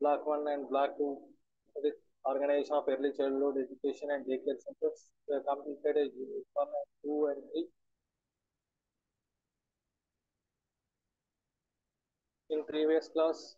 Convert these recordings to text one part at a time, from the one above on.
Block 1 and Block 2, that is Organization of Early Childhood Education and Daycare Centers. We have completed a Unit 1 and 2 and 3. In previous class,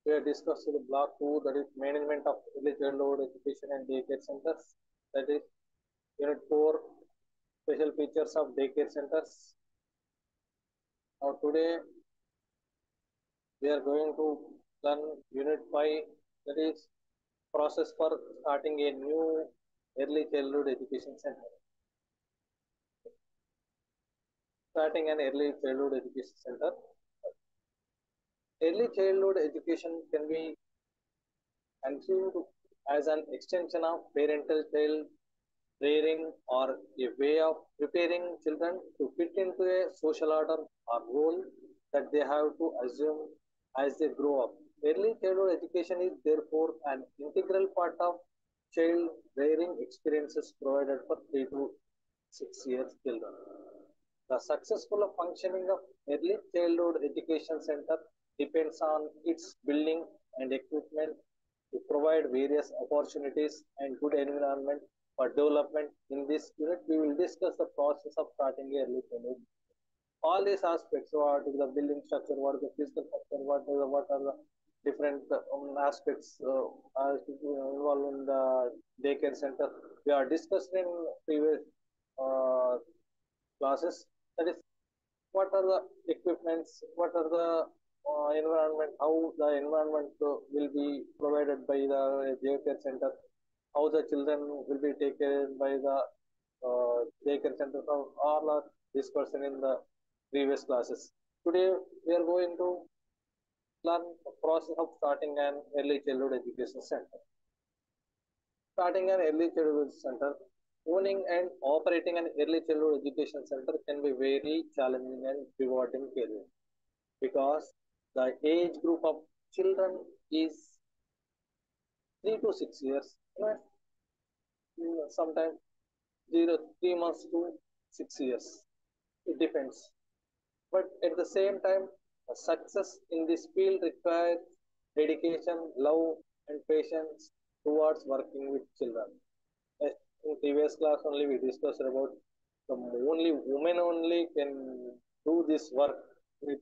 we have discussed the Block 2, that is Management of Early Childhood Education and Daycare Centers. That is Unit 4, Special Features of Daycare Centers. Now today we are going to learn Unit 5, that is Process for starting a new early childhood education center. Starting an early childhood education center. Early childhood education can be conceived as an extension of parental child rearing or a way of preparing children to fit into a social order or role that they have to assume as they grow up. Early childhood education is therefore an integral part of child rearing experiences provided for 3 to 6 years children. The successful functioning of early childhood education center depends on its building and equipment to provide various opportunities and good environment for development. In this unit, we will discuss the process of starting early childhood. All these aspects, what is the building structure, what is the physical structure, what are the different aspects involved in the daycare center. We are discussed in previous classes. That is, what are the equipments, what are the environment, how the environment will be provided by the daycare center, how the children will be taken by the daycare center. All are discussed in the previous classes. Today we are going to learn the process of starting an early childhood education center. Starting an early childhood center, owning and operating an early childhood education center can be very challenging and rewarding career because the age group of children is 3 to 6 years, sometimes 3 months to 6 years. It depends. But at the same time, success in this field requires dedication, love, and patience towards working with children. In previous class only we discussed about the only women only can do this work with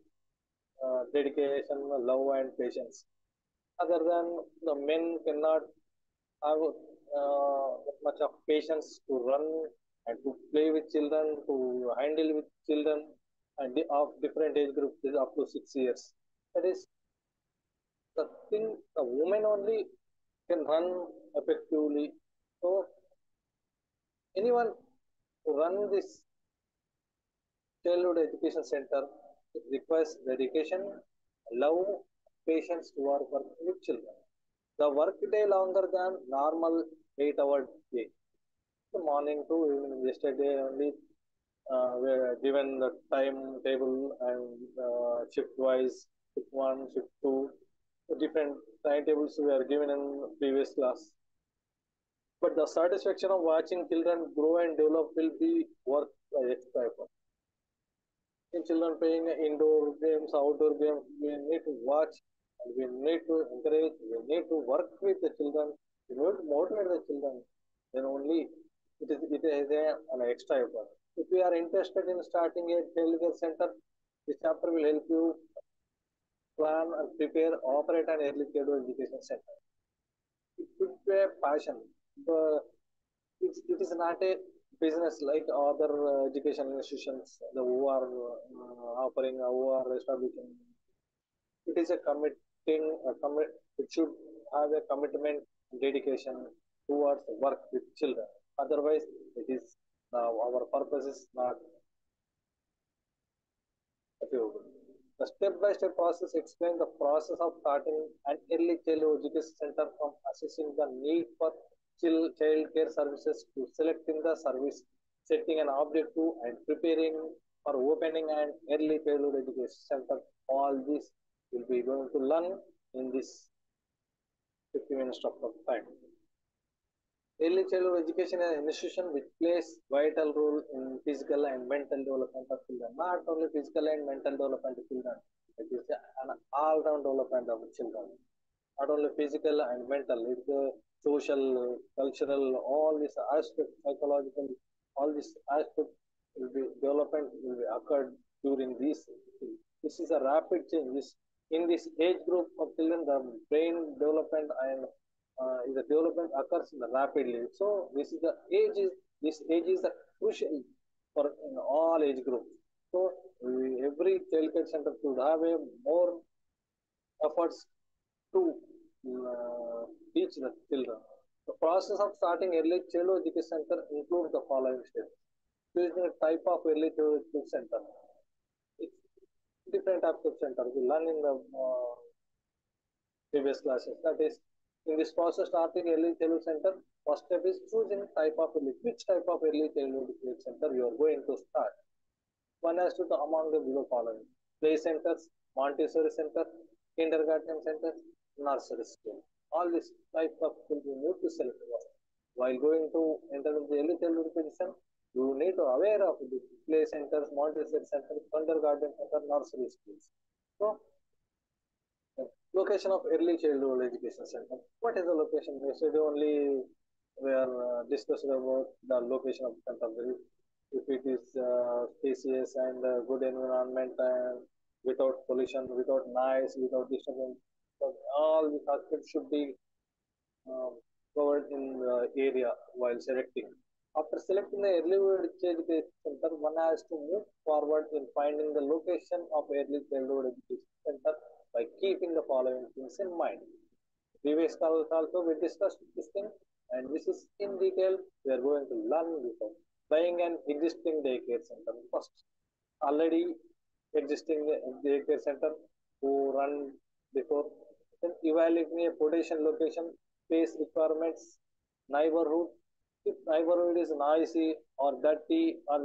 dedication, love, and patience. Other than the men cannot have much of patience to run and to play with children, to handle with children, and of different age groups up to 6 years. That is the thing. The women only can run effectively. So anyone to run this childhood education center, it requires dedication, love, patience to work with children. The work day longer than normal 8-hour day. The morning to evening. Yesterday only we are given the timetable and shift wise, shift 1, shift 2, different timetables we are given in previous class. But the satisfaction of watching children grow and develop will be worth the extra effort. In children playing indoor games, outdoor games, we need to watch, and we need to encourage, we need to work with the children, we need to motivate the children. Then only it is an extra effort. If you are interested in starting a childcare center, this chapter will help you plan and prepare, operate an early childhood education center. It should be a passion. It is not a business like other education institutions who are offering, who are establishing. It is a it should have a commitment, dedication towards work with children. Otherwise, it is our purpose is not achievable. The step-by-step process explains the process of starting an early childhood education center from assessing the need for child care services to selecting the service, setting an objective, and preparing for opening an early childhood education center. All this will be going to learn in this 50 minutes of time. Early childhood education is an institution which plays vital role in physical and mental development of children. Not only physical and mental development of children, it is an all-round development of children. Not only physical and mental, it's social, cultural, all these aspects, psychological, all these aspects will be development will be occurred during this. This is a rapid change. In this age group of children, the brain development and the development occurs rapidly. So this age is a crucial for in all age groups. So every child care center should have a more efforts to teach the children. The process of starting early childhood education center includes the following steps. Choosing a type of early childhood education center. It's different types of center. We learn in the previous classes. That is, in this process, starting early childhood center, first step is choosing type of which type of early childhood education center you are going to start. One has to among the below following: play centers, Montessori center, kindergarten centers, nursery school. All these types of schools you need to select. While going to enter the early childhood education, you need to aware of the play centers, Montessori centers, kindergarten center, nursery schools. So location of early childhood education center. What is the location? Yesterday only we are discussing about the location of center. If it is spacious and good environment and without pollution, without noise, without disturbance, all the aspects should be um, covered in the area while selecting. After selecting the early education center, one has to move forward in finding the location of early childhood education center by keeping the following things in mind. Previous calls also we discussed this thing, and this is in detail. We are going to learn before buying an existing daycare center first. Already existing daycare center who run before, then evaluating a potential location, space requirements, neighborhood. If neighborhood is noisy or dirty or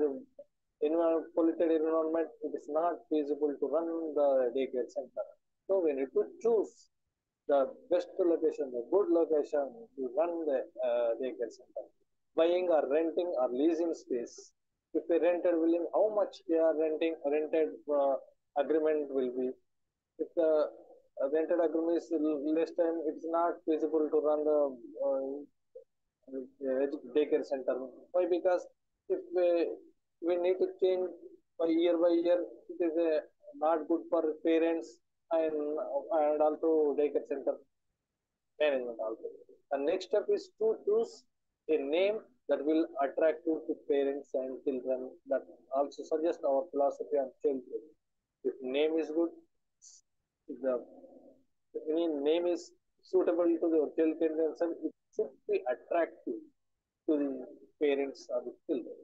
polluted environment, it is not feasible to run the daycare center. So we need to choose the best location, the good location to run the daycare center. Buying or renting or leasing space. If a rented building, how much they are rented agreement will be. If the rented agreement is less time, it's not feasible to run the daycare center. Why? Because if we need to change by year, it is not good for parents and also daycare center management also. The next step is to choose a name that will attract you to parents and children, that also suggest our philosophy on children. If name is good, if the if any name is suitable to the children themselves, it should be attractive to the parents or the children.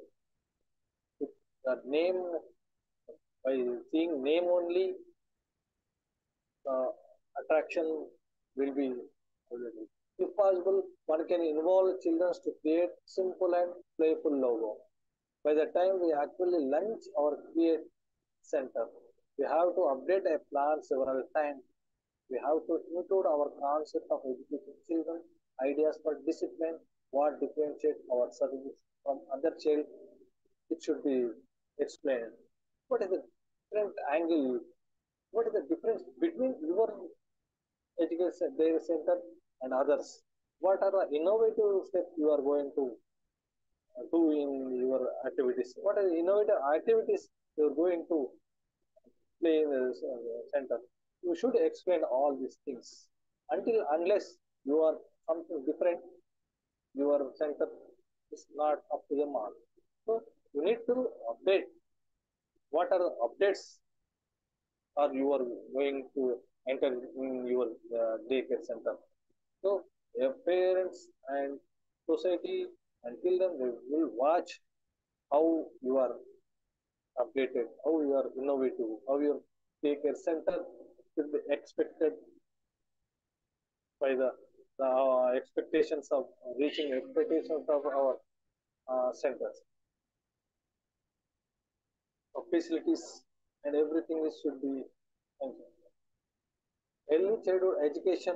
If the name, by seeing name only, attraction will be available. If possible, one can involve children to create simple and playful logo. By the time we actually launch or create center, we have to update a plan several times. We have to include our concept of educating children, ideas for discipline, what differentiates our service from other child. It should be explained. What is the different angle? What is the difference between your education data center and others? What are the innovative steps you are going to do in your activities? What are the innovative activities you are going to play in the center? You should explain all these things. Unless you are something different, your center is not up to the mark. So you need to update. What are the updates are you are going to enter in your daycare center? So your parents and society and children, they will watch how you are updated, how you are innovative, how your daycare center should be expected by the expectations of reaching expectations of our centers. So facilities and everything is should be. Early childhood education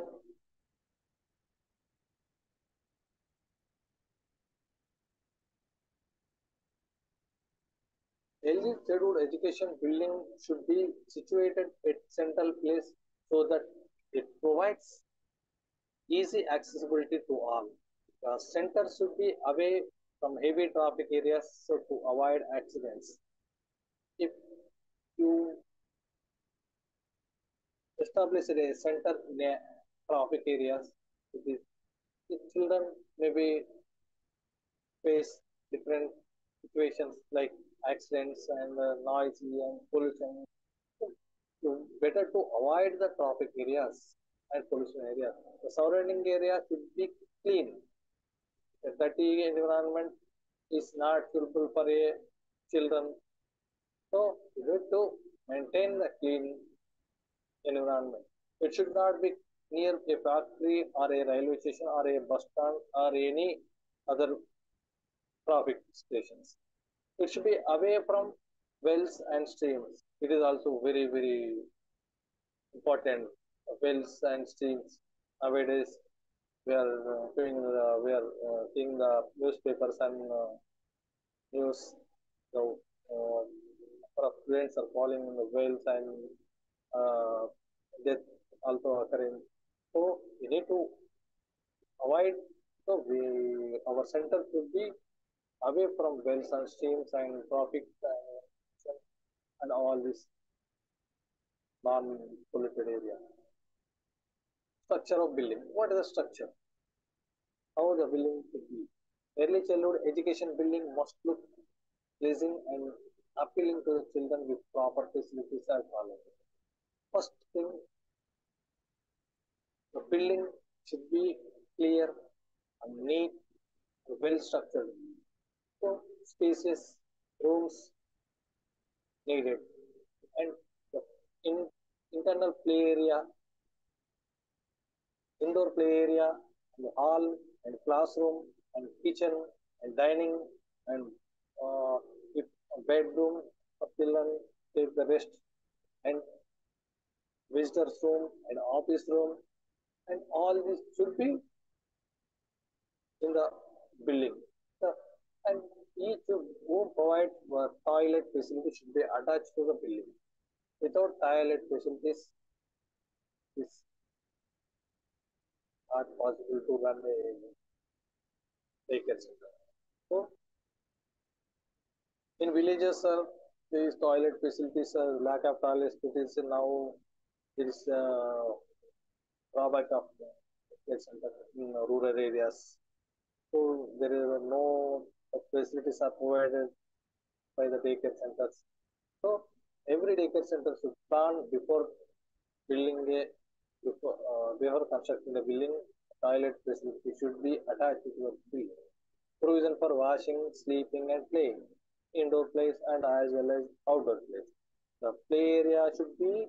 Early childhood education building should be situated at central place so that it provides easy accessibility to all. The center should be away from heavy traffic areas so to avoid accidents. If you establish a center in a traffic areas, it is, the children maybe face different situations like accidents and noisy and pollution. So better to avoid the traffic areas and pollution areas. The surrounding area should be clean. A dirty environment is not suitable for a children. So you need to maintain the clean environment. It should not be near a factory or a railway station or a bus stand or any other traffic stations. It should be away from wells and streams. It is also very important. Wells and streams nowadays we are seeing the newspapers and news. The number of students are falling in the wells and uh, death also occurring. So we need to avoid. So our center should be away from wells and streams and traffic and all this non-polluted area. Structure of building. What is the structure? How the building should be? Early childhood education building must look pleasing and appealing to the children with proper facilities as follows. First thing, the building should be clear and neat, well structured. So spacious rooms needed, and the in, internal play area, indoor play area, and hall and classroom and kitchen and dining and uh, if a bedroom for children take the rest and visitors room and office room and all this should be in the building. The, and each room provides toilet facility should be attached to the building. Without toilet facilities, it's not possible to run a daycare center. So in villages, these toilet facilities, lack of toilet facilities now there is drawback of daycare center in rural areas. So there is no facilities are provided by the daycare centers. So every daycare center should plan before building a before constructing the building. Toilet facility should be attached to the building. Provision for washing, sleeping, and playing, indoor place and as well as outdoor place. The play area should be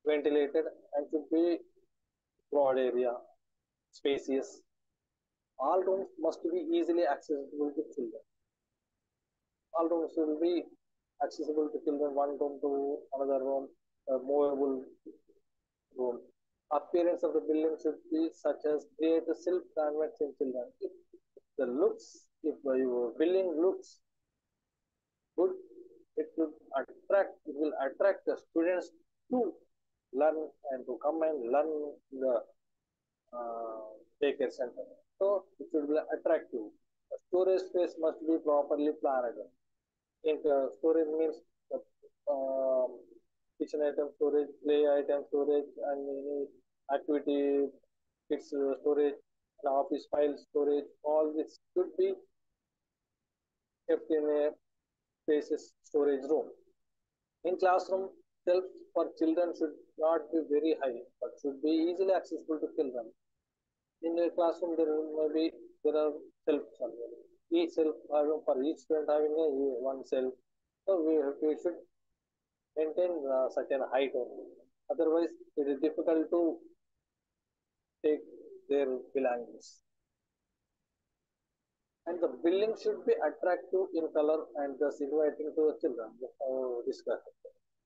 ventilated and should be broad area, spacious. All rooms must be easily accessible to children. All rooms will be accessible to children, one room to another room, a movable room. Appearance of the building should be such as create a self-conveyance in children. If the looks, if your building looks good, it will attract the students to learn and to come and learn the daycare center. So it should be attractive. The storage space must be properly planned. In storage means the kitchen item storage, play item storage, and any activity kits storage, and office file storage. All this should be kept in a spacious storage room. In classroom, shelves for children should not be very high, but should be easily accessible to children. In a classroom, there are shelves available. Each shelf for each student having a one shelf. So we should maintain certain height only. Otherwise, it is difficult to take their belongings. And the building should be attractive in color and thus inviting to the children. Discuss.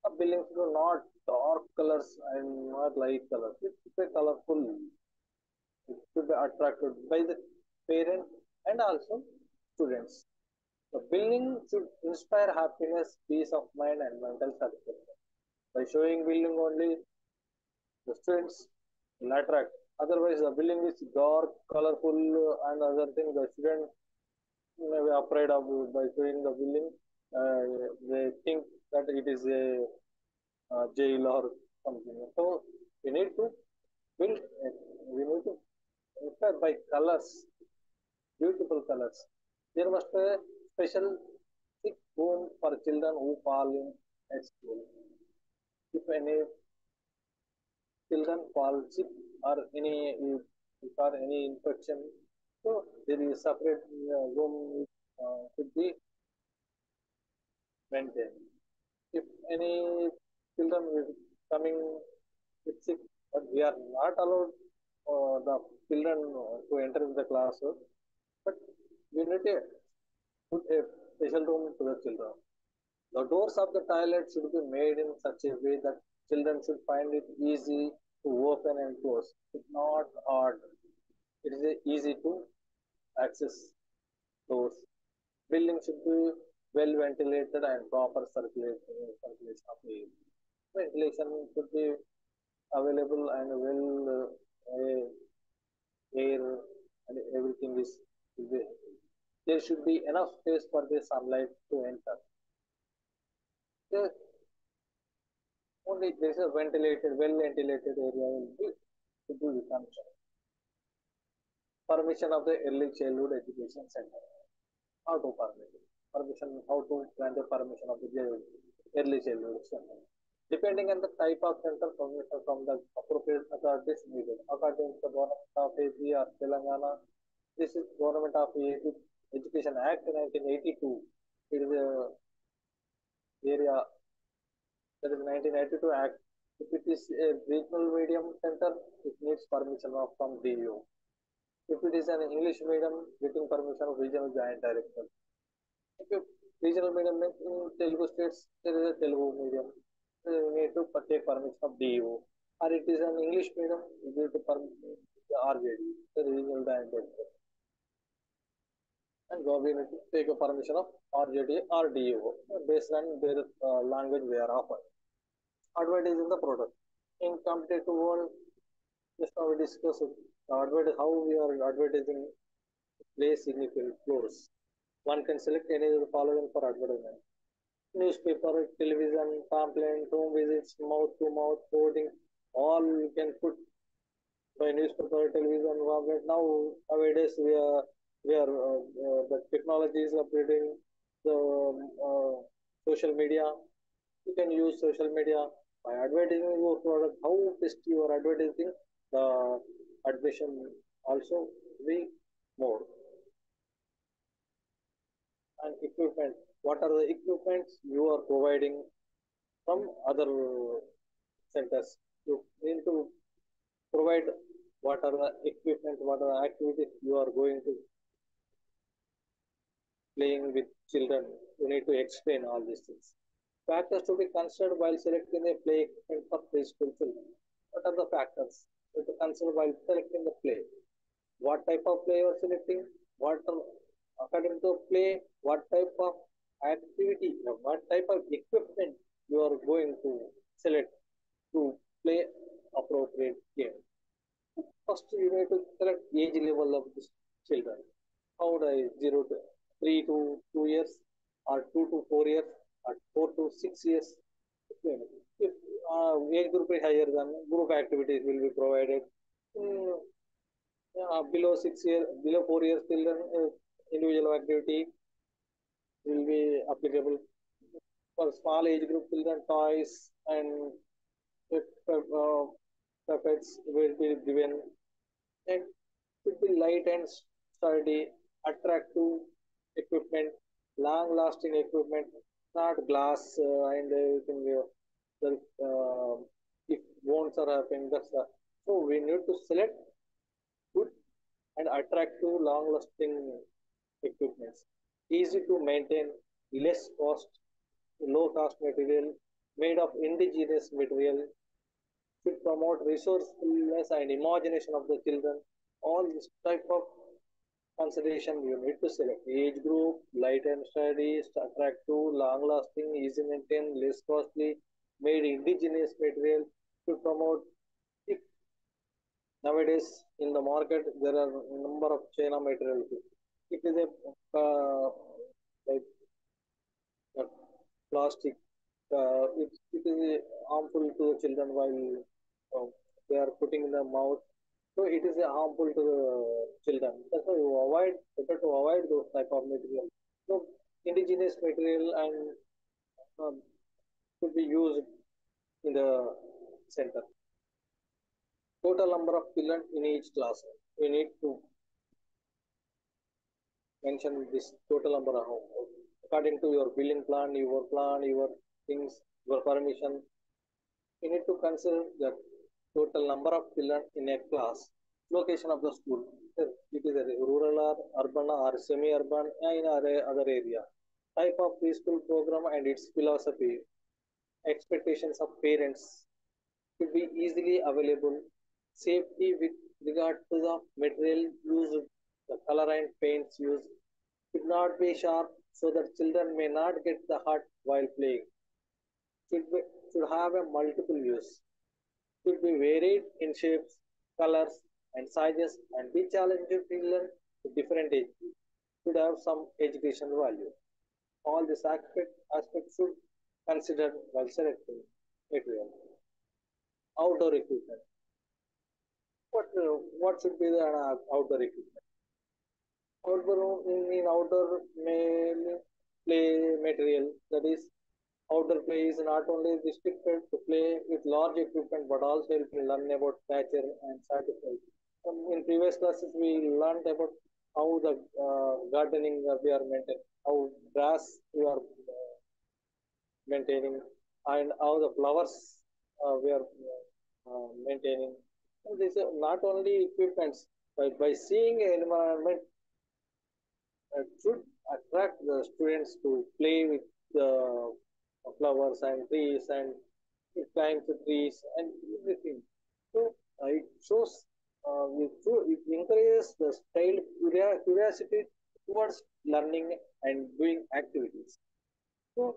A building should not dark colors and not light colors. It should be colorful. It should be attracted by the parents and also students. The building should inspire happiness, peace of mind, and mental satisfaction. By showing building only, the students will attract. Otherwise, the building is dark, colorful, and other thing. The student may be afraid of by showing the building. They think that it is a jail or something. So we need to build. We need to inspire by colors, beautiful colors. There must be a special sick room for children who fall in at school. If any children fall sick or any infection, so there is separate room should be maintained. If any children is coming with sick, but we are not allowed the children to enter the class, but we need to put a special room to the children. The doors of the toilet should be made in such a way that children should find it easy to open and close. It's not hard. It is easy to access doors. Building should be well ventilated and proper circulation of air. Ventilation should be available and air and everything is should be. There should be enough space for the sunlight to enter. There only there is a well ventilated area will be to do the function. Permission of the early childhood education center. How to permission? How to grant the permission of the early childhood center? Depending on the type of center, permission from the appropriate authorities needed. According to the Government of AP or Telangana, this is Government of AP Education Act 1982. It is a area that is 1992 Act. If it is a regional medium center, it needs permission from DU. If it is an English medium, getting permission of regional joint director. If regional medium means in Telugu states, there is a Telugu medium. You need to take permission of DU. Or it is an English medium, you need to permission the RJD, the regional joint director. And we need to take a permission of RJD or DU based on their language we are offering. Advertising the product. In competitive world, just now we discussed how we are advertising plays significant roles. One can select any of the following for advertisement. Newspaper, television, pamphlet, home visits, mouth to mouth, hoarding, all you can put by newspaper, television, pamphlet. Now nowadays the technology is upgrading the social media. You can use social media by advertising your product. How best you are advertising, the admission also be more. And equipment. What are the equipments you are providing from other centers? You need to provide what are the equipment, what are the activities you are going to playing with children. You need to explain all these things. Factors to be considered while selecting a play equipment for preschool children. What are the factors to be considered while selecting the play? What type of play you are selecting? What according to play? What type of activity? What type of equipment you are going to select to play appropriate game? First, you need to select age level of the children. How would I 3 to 2 years, or 2 to 4 years, or 4 to 6 years? If age group is higher, then group activities will be provided. Below 6 years, below 4 years children, individual activity will be applicable. For small age group children, toys and puppets will be given. And should be light and sturdy, attractive equipment, long-lasting equipment, not glass and everything. If wounds are happening, that's the. So we need to select good and attractive, long-lasting equipments, easy to maintain, less cost, low cost material, made of indigenous material, should promote resourcefulness and imagination of the children. All this type of consideration, you need to select age group, light and steady, attractive, long lasting, easy maintained, less costly, made indigenous material to promote. If nowadays in the market there are a number of China materials. It is a like uh, plastic. It is harmful to the children while they are putting in the mouth. So it is harmful to the children. That's why you avoid better to avoid those type of material. So indigenous material and should be used in the center. Total number of children in each class. We need to mention this total number of according to your billing plan, your things, your permission. You need to consider the total number of children in a class, location of the school. It is a rural or urban or semi-urban in other area. Type of preschool program and its philosophy, expectations of parents should be easily available. Safety with regard to the material used, the color and paints used should not be sharp so that children may not get the hurt while playing. Should, be, should have a multiple use. Should be varied in shapes, colors, and sizes and be challenged to children to different ages. Should have some education value. All these aspects should consider while selecting material. Outdoor equipment. What should be the outdoor equipment? Outdoor in outdoor play material, that is outdoor play is not only restricted to play with large equipment but also help you learn about nature and satisfaction. In previous classes, we learned about how the gardening we are maintaining, how grass we are maintaining, and how the flowers we are maintaining. And this is not only equipments, by seeing environment should attract the students to play with the flowers and trees and climb the trees and everything. So it shows, it encourages the child curiosity towards learning and doing activities. So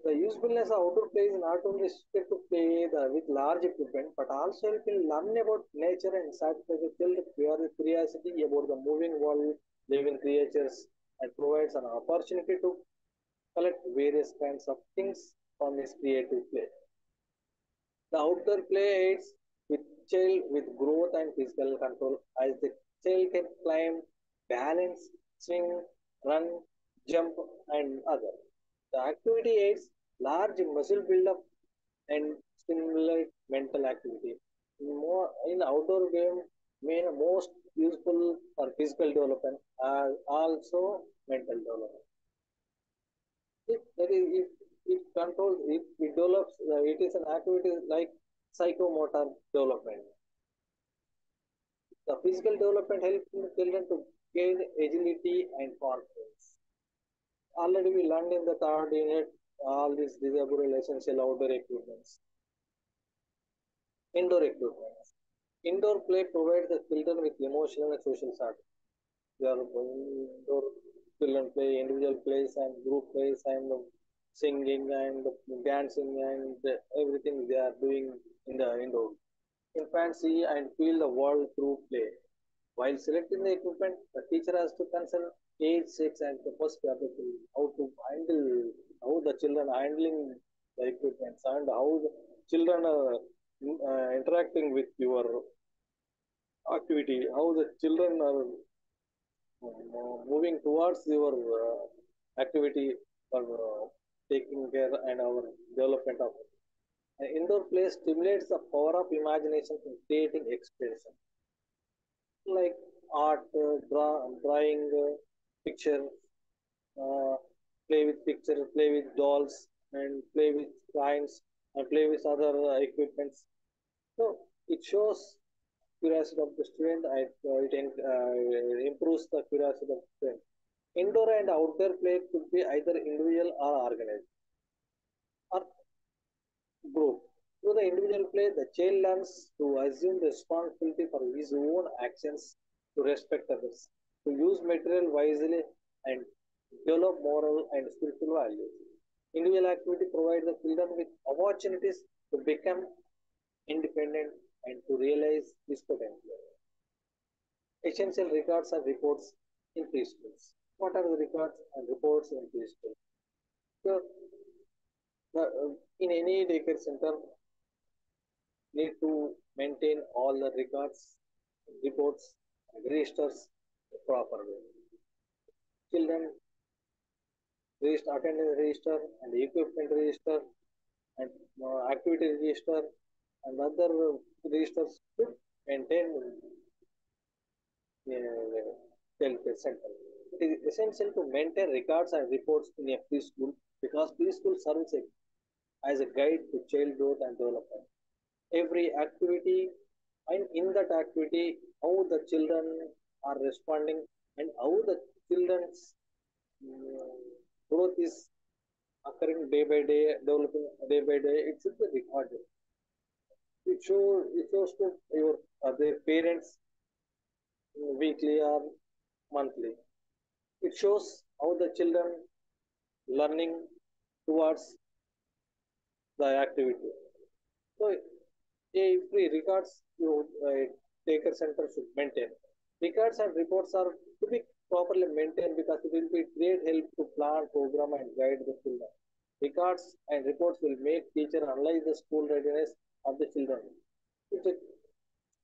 the usefulness of outdoor play is not only restricted to play with large equipment, but also it will learn about nature and satisfy the child's curiosity about the moving world, living creatures, and provides an opportunity to collect various kinds of things from this creative play. The outdoor play aids with child with growth and physical control as the child can climb, balance, swing, run, jump, and other. The activity aids large muscle buildup and stimulate mental activity. In outdoor game, most useful for physical development as also mental development. If it controls, if it develops, it is an activity like psychomotor development. The physical development helps children to gain agility and confidence. Already we learned in the third unit all these desirable essential outdoor equipments. Indoor equipments. Indoor play provides the children with emotional and social support. They are indoor children play individual plays and group plays and singing and dancing and everything they are doing in the indoor. Infants see and feel the world through play. While selecting the equipment, the teacher has to consider age, sex, and purpose capability, how to handle, how the children are handling the equipment, and how the children are interacting with your activity, how the children are moving towards your activity for taking care and our development of it. Indoor play stimulates the power of imagination in creating expression, like art, drawing, picture, uh, play with picture, play with dolls, and play with coins, and play with other equipments. So it shows curiosity of the student and improves the curiosity of the student. Indoor and outdoor play could be either individual or organized or group. Through the individual play, the child learns to assume responsibility for his own actions to respect others, to use material wisely, and develop moral and spiritual values. Individual activity provides the children with opportunities to become independent and to realize this potential. Essential records and reports in preschools. What are the records and reports in preschool? So, in any daycare center, need to maintain all the records, reports, and registers properly. Children register, attendance register, and equipment register, and activity register, and other registers should maintain healthcare center. It is essential to maintain records and reports in a preschool because preschool serves as a guide to child growth and development. Every activity and in that activity, how the children are responding and how the children's growth is occurring day by day, developing day by day. It should be recorded. It shows to your their parents weekly or monthly. It shows how the children learning towards the activity. So every records you taker center should maintain. Records and reports are to be properly maintained because it will be great help to plan, program, and guide the children. Records and reports will make teacher analyze the school readiness of the children. If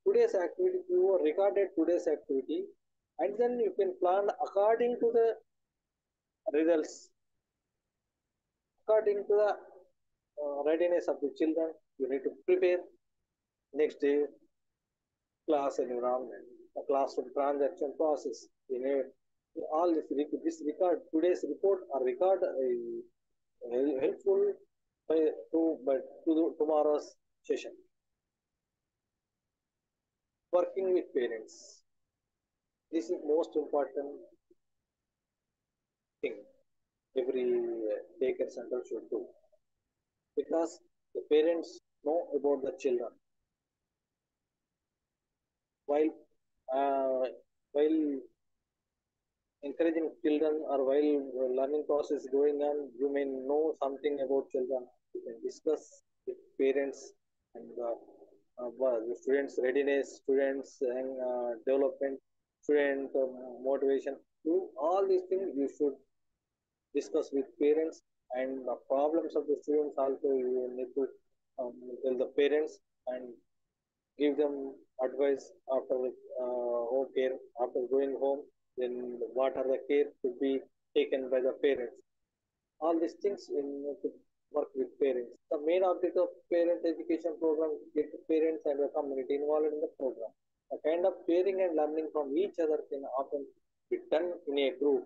today's activity, you recorded today's activity, and then you can plan according to the results, according to the readiness of the children. You need to prepare next day class environment, the classroom transaction process. You know, all this record today's report or record helpful to tomorrow's session. Working with parents. This is most important thing every daycare center should do because the parents know about the children while uh, while encouraging children or while learning process going on, you may know something about children. You can discuss with parents and the students' readiness, students and development, student motivation. Do all these things you should discuss with parents and the problems of the students also you need to tell the parents and give them advice after home care, after going home, then what are the care to be taken by the parents. All these things you need to work with parents. The main object of parent education program is to get the parents and the community involved in the program. A kind of sharing and learning from each other can often be done in a group.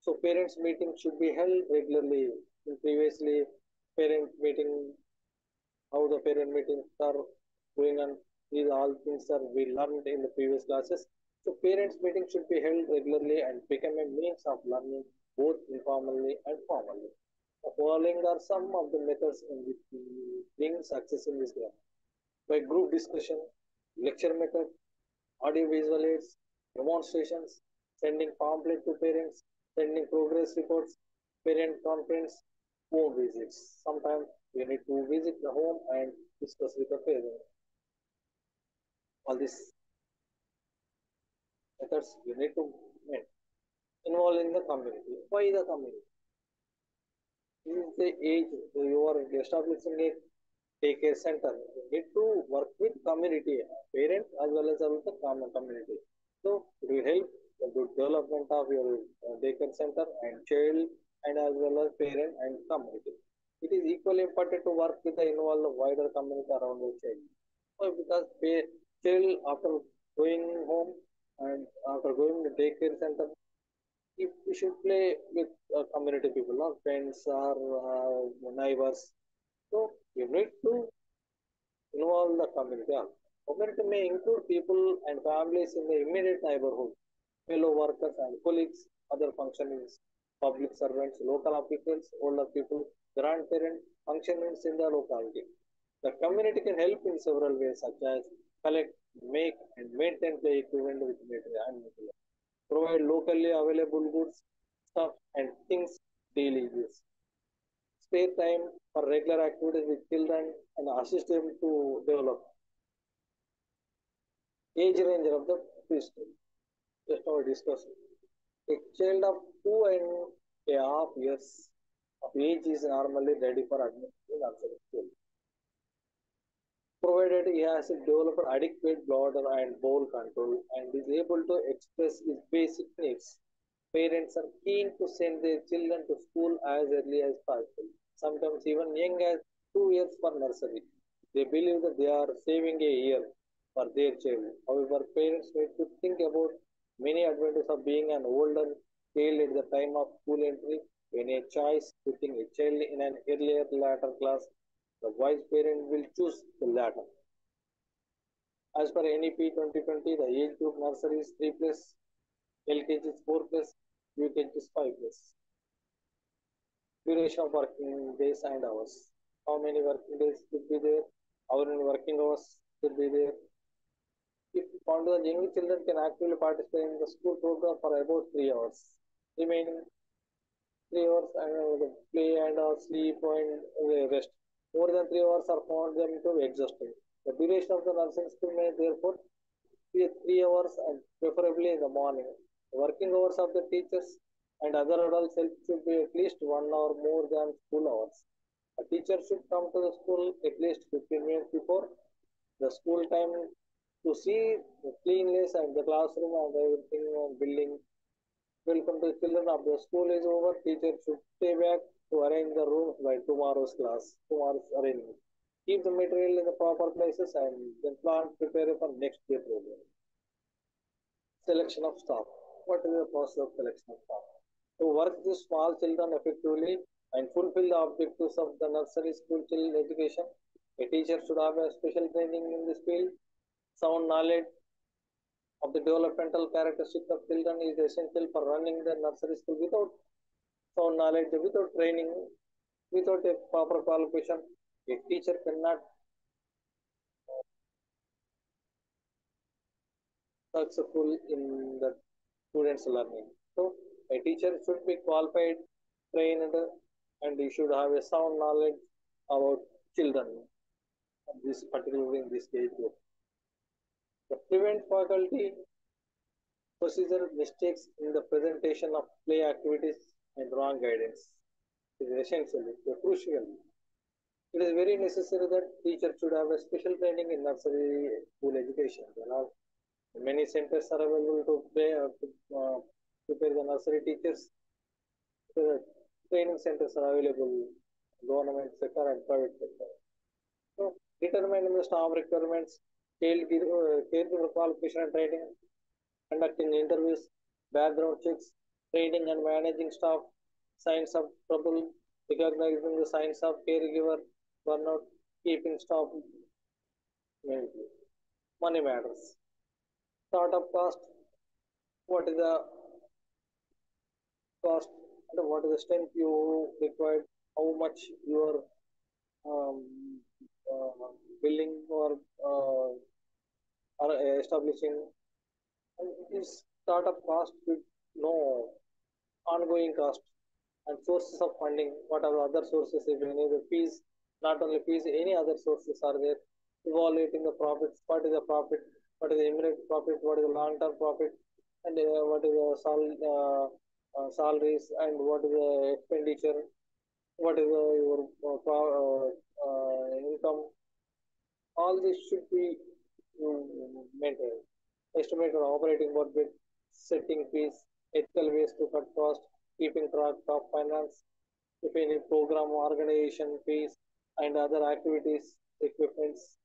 So parents meeting should be held regularly. Previously, parent meeting, how the parent meetings are going on, these all things are we learned in the previous classes. So parents meeting should be held regularly and become a means of learning both informally and formally. The following are some of the methods in which we bring success in this learning. By group discussion, lecture method, audio visual aids, demonstrations, sending pamphlet to parents, sending progress reports, parent conference, home visits. Sometimes we need to visit the home and discuss with the parents. All these methods you need to involve in the community. Why the community? This is the age you are establishing a daycare center. You need to work with community, parents as well as with the common community. So it will help the good development of your daycare center and child and as well as parent and community. It is equally important to work with the involve the wider community around the child. So because child after going home and after going to daycare center, if we should play with community people, not friends or neighbors. So you need to involve the community. Community may include people and families in the immediate neighborhood, fellow workers and colleagues, other functionaries, public servants, local officials, older people, grandparents, functionaries in the locality. The community can help in several ways, such as collect, make, and maintain the equipment with material. Provide locally available goods, stuff, and things daily use. Spare time for regular activities with children and assist them to develop. Age range of the preschool. Just now discussed. A child of 2.5 years of age is normally ready for admission in nursery school, provided he has developed adequate bladder and bowel control and is able to express his basic needs. Parents are keen to send their children to school as early as possible, sometimes even young as 2 years for nursery. They believe that they are saving a year for their child. However, parents need to think about many advantages of being an older child at the time of school entry. When a choice putting a child in an earlier later class, the wise parent will choose the latter. As per NEP 2020, the age group nursery is 3 plus, LKG is 4 plus, UKG is 5 plus. Duration of working days and hours. How many working days should be there? How many working hours should be there? If found the young children can actively participate in the school program for about 3 hours. Remaining 3 hours and play and sleep and rest. More than 3 hours are found them to be exhausting. The duration of the nursing school may therefore be 3 hours and preferably in the morning. The working hours of the teachers and other adults help should be at least 1 hour more than school hours. A teacher should come to the school at least 15 minutes before the school time to see the cleanliness and the classroom and everything and building. Welcome to the children of the school is over. Teacher should stay back to arrange the rooms by tomorrow's class, tomorrow's arrangement. Keep the material in the proper places and then plan prepare for next day program. Selection of staff. What is the process of selection of staff? To work with small children effectively and fulfill the objectives of the nursery school child education, a teacher should have a special training in this field. Sound knowledge of the developmental characteristics of children is essential for running the nursery school. Without sound knowledge, without training, without a proper qualification, a teacher cannot successful in the students' learning. So, a teacher should be qualified, trained, and he should have a sound knowledge about children. This particularly in this age group. The prevent faculty procedure mistakes in the presentation of play activities and wrong guidance is essentially crucial. It is very necessary that teachers should have a special training in nursery school education. There are many centers are available to prepare the nursery teachers. The training centers are available, government sector and private sector. So, determining the staff requirements, caregiver qualification and training, conducting interviews, background checks, training and managing staff, signs of trouble, recognizing the signs of caregiver burnout, keeping staff mainly. Money matters. Startup cost, what is the cost, and what is the strength you required, how much you are um, building or establishing, and this startup cost with no ongoing cost and sources of funding. What are the other sources? If any the fees, not only fees, any other sources are there. Evaluating the profits. What is the profit? What is the immediate profit? What is the long-term profit? And what is the salaries? And what is the expenditure? What is your income? All this should be maintained. Estimated operating budget, setting fees, ethical ways to cut cost, keeping track of finance, if any program organization fees and other activities, equipments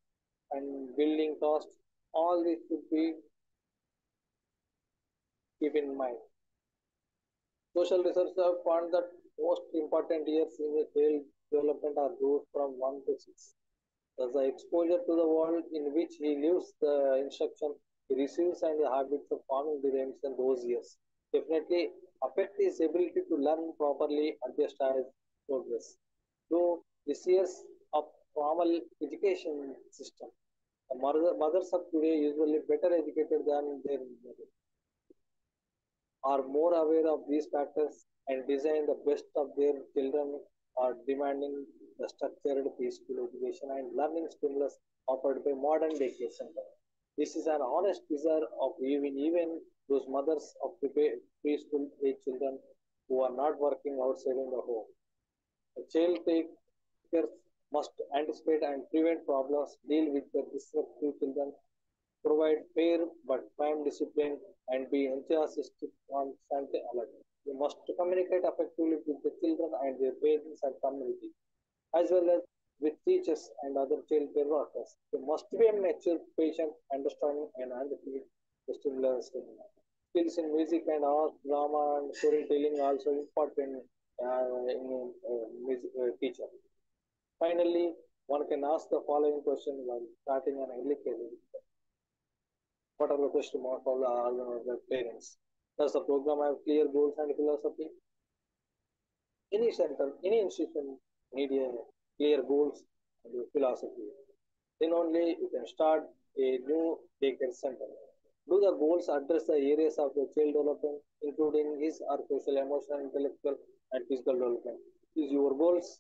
and building costs, all this should be keep in mind. Social research have found that most important years in a child development are those from 1 to 6. Thus, the exposure to the world in which he lives, the instruction he receives, and the habits of forming remains in those years definitely affect his ability to learn properly, adjust as progress. Though this years of formal education system The mothers of today usually better educated than their mothers, are more aware of these factors and design the best of their children, are demanding the structured peaceful education and learning stimulus offered by modern daycare center. This is an honest desire of even those mothers of preschool age children who are not working outside in the home. The child takers must anticipate and prevent problems, deal with the disruptive children, provide fair but firm discipline, and be enthusiastic on constant alert. You must communicate effectively with the children and their parents and community, as well as with teachers and other child care workers. You must be a mature, patient, understanding, and understanding the stimulus. Skills in music and art, drama, and storytelling are also important in music teacher. Finally, one can ask the following question while starting an early career. What are the question mark of the parents? Does the program have clear goals and philosophy? Any center, any institution need a clear goals and a philosophy. Then only you can start a new daycare center. Do the goals address the areas of the child development, including his or social, emotional, intellectual, and physical development? Is your goals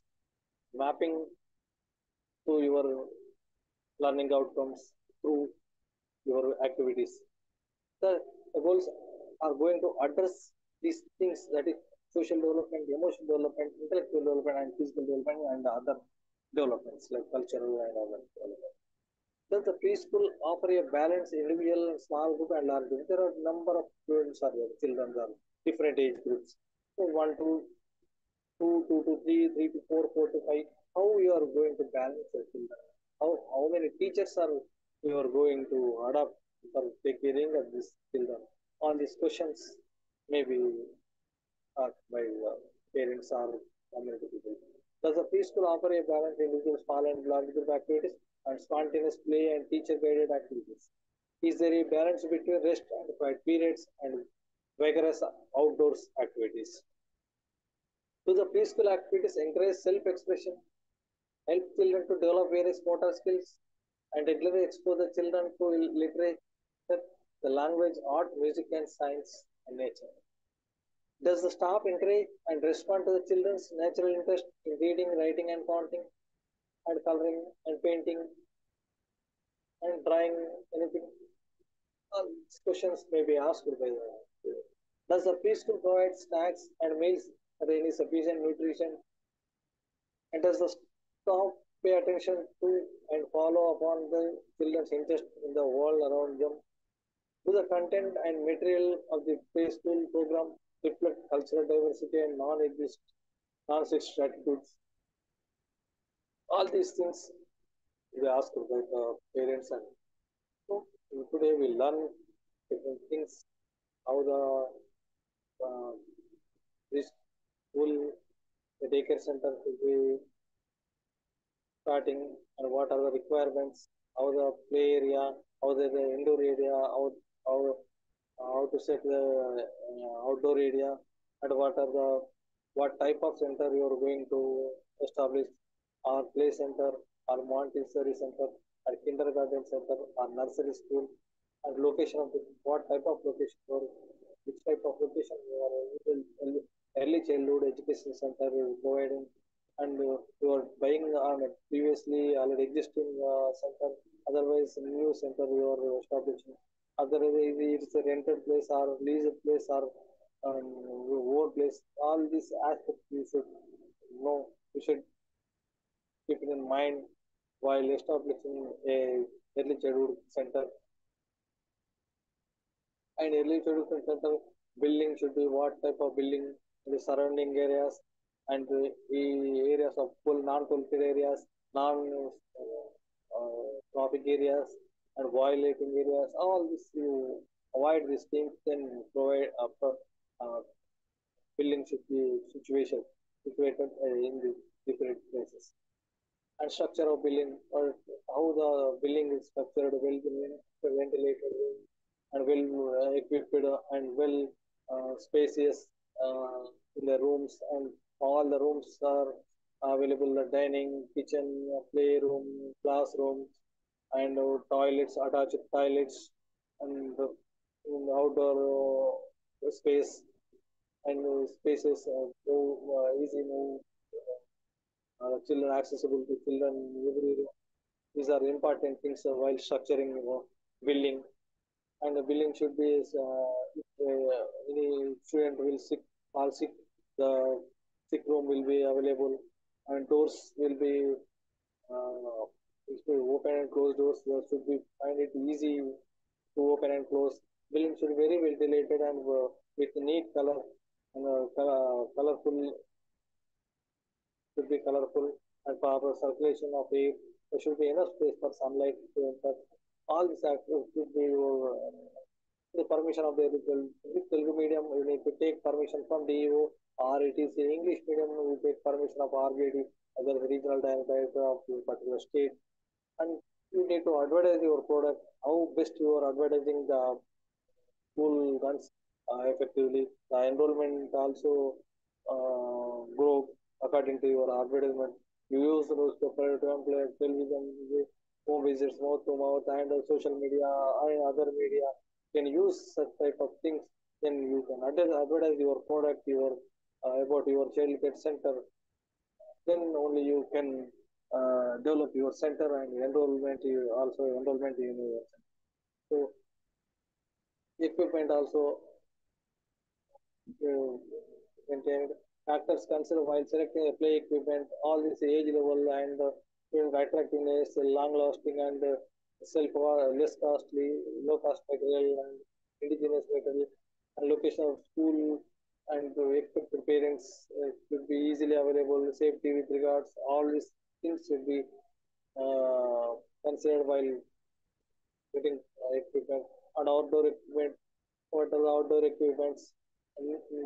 mapping to your learning outcomes through your activities? The goals are going to address these things, that is social development, emotional development, intellectual development, and physical development, and other developments like cultural and other development. Does the preschool offer a balanced individual, small group, and large group? There are a number of students or children are different age groups. So 1 to 2, 2 to 3, 3 to 4, 4 to 5. How you are going to balance the children? How many teachers are you are going to adopt for taking caring of these children? All these questions may be asked by parents or community people. Does the preschool offer a balance between small and large group activities and spontaneous play and teacher guided activities? Is there a balance between rest and quiet periods and vigorous outdoors activities? Do the preschool activities encourage self expression, help children to develop various motor skills, and regularly expose the children to literature, the language, art, music, and science and nature? Does the staff encourage and respond to the children's natural interest in reading, writing, and counting, and coloring, and painting, and drawing anything? All these questions may be asked by the. Does the preschool provide snacks and meals at any sufficient nutrition? And does the staff pay attention to and follow upon the children's interest in the world around them? Do the content and material of the preschool program reflect cultural diversity and non-sexist attitudes? All these things we ask by the parents, and so today we learn different things, how the uh, preschool, the daycare center will be starting, and what are the requirements, how the play area, how the indoor area, how how to set the outdoor area, and what type of center you are going to establish, or play center, or Montessori center, or kindergarten center, or nursery school, and location of what type of location, or which type of location you are early childhood education center is providing, and you are buying on a previously already existing center, otherwise new center you are establishing. Otherwise, it's a rented place or leased place or own place. All these aspects you should know. You should keep it in mind while establishing a early childhood center. And early childhood center building should be what type of building in the surrounding areas, and the areas of non-polluted areas, non traffic areas, and violating areas. All this you avoid these things, then provide uh, building should be situated in the different places. And structure of building, or how the building is structured, well ventilated, and well equipped, and well spacious in the rooms, and all the rooms are available: the dining, kitchen, playroom, classroom, and toilets, attached toilets, and in outdoor space and spaces easy move, children accessible to children everywhere. These are important things while structuring building. And the building should be if any student will sick, fall sick, the sick room will be available, and doors will be uh, if you open and close doors. There should be find it easy to open and close. Building should be very ventilated and with neat color and colorful should be colorful and proper circulation of air. There should be enough space for sunlight to enter. All these activities should be the permission of the with Telugu medium. You need to take permission from DEO, or it is in English medium. You take permission of RJD, other regional director of the particular state, and you need to advertise your product. How best you are advertising the school runs effectively. The enrollment also grow according to your advertisement. You use newspaper, pamphlet, television, home visits, mouth to mouth, and social media and other media. You can use such type of things. Then you can advertise your product, your about your child care center. Then only you can develop your center and enrollment. You also enrollment in your center. So equipment also uh, maintained. Factors considered while selecting a play equipment, all this age level and attractiveness, long lasting and self less costly, low cost material and indigenous material, and location of school and expected parents should be easily available, safety with regards, all these things should be considered while getting equipment and outdoor equipment. What are the outdoor equipments?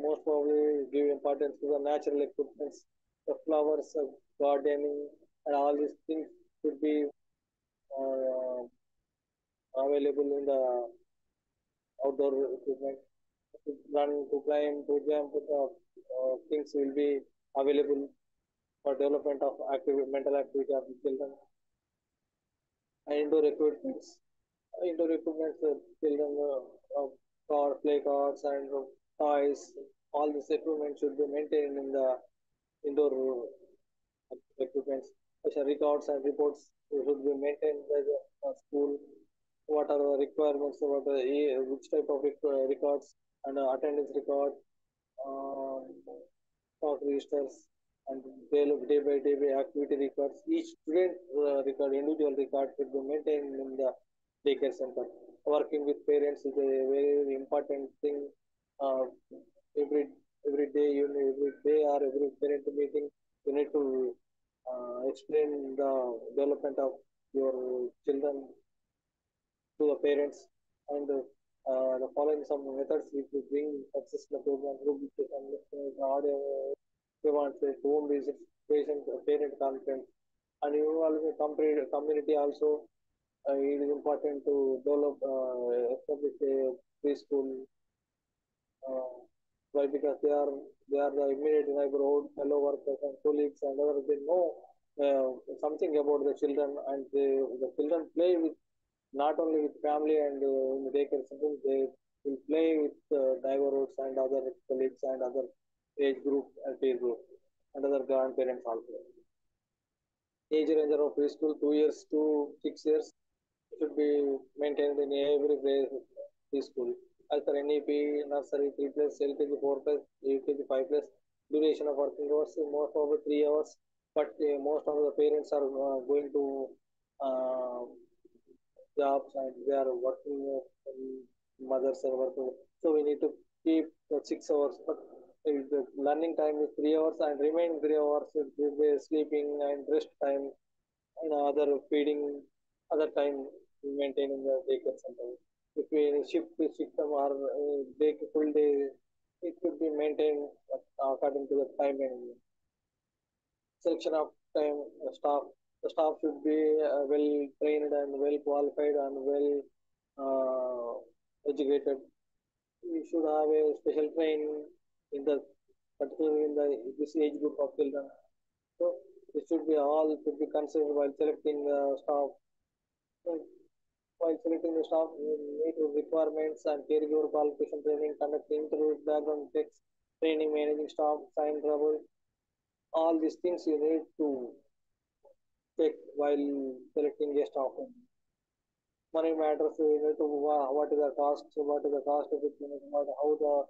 Most probably give importance to the natural equipments, the flowers, gardening, and all these things should be uh, available in the outdoor equipment. To run, to climb, to jump, the things will be available for development of mental activity of the children. And indoor equipments, children, play cards and toys, all this equipment should be maintained in the indoor equipments. Special records and reports should be maintained by the school. What are the requirements? What are which type of records and attendance record, um, stock registers, and day by day by activity records. Each student record, individual record should be maintained in the daycare center. Working with parents is a very important thing. Uh, every every day, every day or every parent meeting, you need to explain the development of your children to the parents and the following some methods which will bring success to the program group discussion, audio, they want a home visit, patient, parent conference, and you also community also. It is important to develop, establish a preschool. Uh, why? Because they are the immediate neighborhood, fellow workers and colleagues and others. They know something about the children, and the children play with not only with family and in the daycare center, they will play with neighborhoods and other colleagues and other age group and peer group and other grandparents also. Age range of preschool 2 years to 6 years should be maintained in every preschool. As per NEP, nursery 3 plus, LKG 4 plus, UKG 5 plus, duration of working hours most of the 3 hours. But most of the parents are going to uh, jobs and they are working, mothers are working. So we need to keep the 6 hours. But the learning time is 3 hours and remaining 3 hours is the sleeping and rest time and other feeding, other time we maintain in the daycare center. If we shift the system or take full day, it should be maintained according to the time and selection of time staff. The staff should be well trained and well qualified and well educated. We should have a special training in the particularly in the this age group of children. So this should be all should be considered while selecting staff. So, while selecting the staff, we meet with requirements and caregiver qualification training, conduct interview, background checks, training, managing staff, sign trouble. All these things you need to check while selecting a staff. Money matters. You need to what is the cost, what is the cost of it, what, how the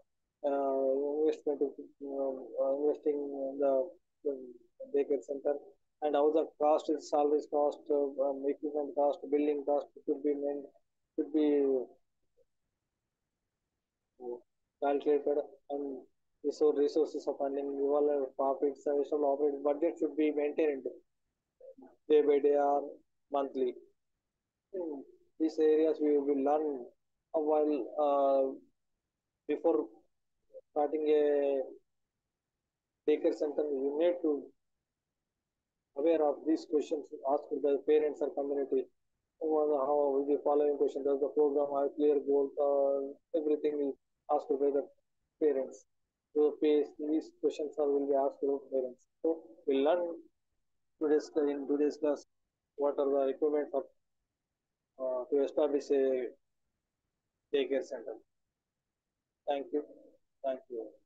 investment is investing in the daycare center, and how the cost is salaries cost, equipment cost, building cost should be meant, should be calculated, and resources of funding, overall profits, additional operating budget should be maintained day by day or monthly. These areas we will learn while before starting a daycare center. You need to aware of these questions asked by the parents or community. How the following question: does the program have clear goals? Everything is asked by the parents. So these questions are will be asked to the parents. So we learn to discuss in today's class what are the requirements of to establish a daycare center. Thank you. Thank you.